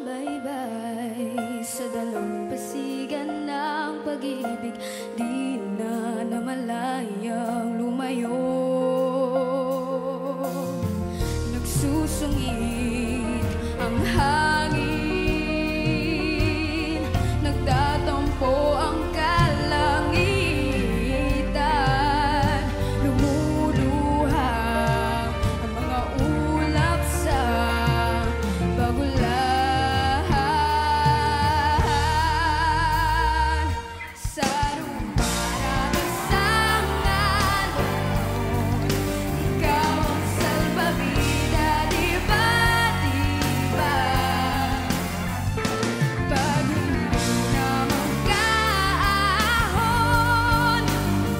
Bumabaybay sa dalampasigan ng pag-ibig, di na namalayang lumayo. Nagsusungit ang hangin, nagtatampo ang kalangitan, lumuluha ang mga ulap sa bagulahan. Sa rumaragasang alon, ikaw ang salbabida, di ba, di ba? Pag hindi na magkaahon,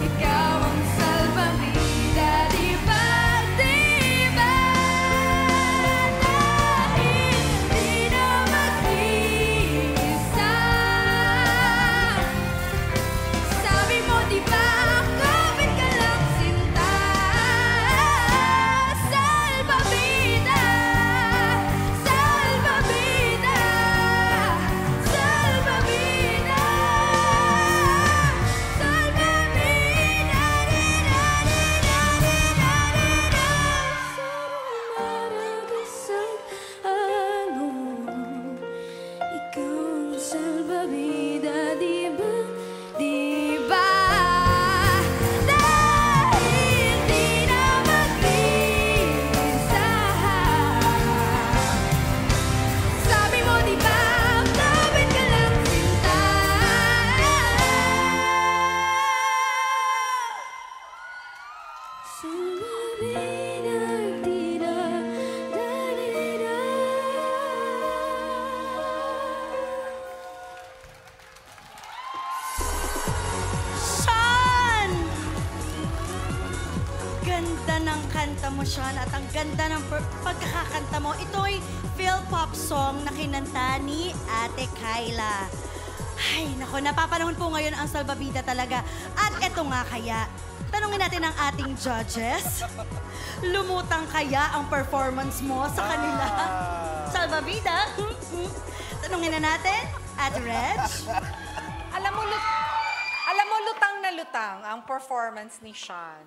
ikaw ang salbabida, di ba, di ba? Dahil di na mag-iisa, sabi mo di ba, kapit ka lang sinta. Salbabida, salbabida, salbabida, salbabida, di ba, di ba? Dahil di na mag-iisa, sabi mo di ba, kapit ka lang sinta. Salbabida, di na, da-di-da. Sean! Ganda ng kanta mo, Sean, at ang ganda ng pagkakakanta mo. Ito'y Phil-pop song na kinanta ni Ate Kyla. Ay, nako, napapanahon po ngayon ang salbabida talaga. At eto nga kaya, tanungin natin ang ating judges. Lumutang kaya ang performance mo sa kanila? Salbabida? Tanungin na natin, Ate Reg. Alam mo, lutang na lutang ang performance ni Sean.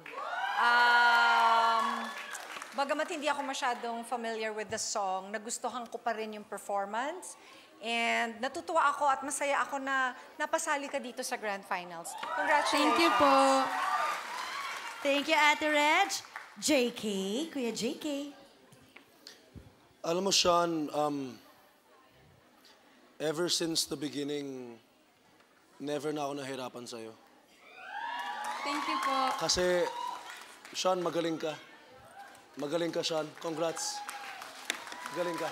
Bagamat hindi ako masyadong familiar with the song, nagustuhan ko pa rin yung performance. And natutuwa ako at masaya ako na napasali ka dito sa Grand Finals. Congratulations. Thank you po. Thank you, Ate Reg. JK, Kuya JK. Alam mo, Sean, ever since the beginning, never na ako nahirapan sa'yo. Thank you po. Kasi, Sean, magaling ka. Magaling ka, Sean. Congrats. Magaling ka.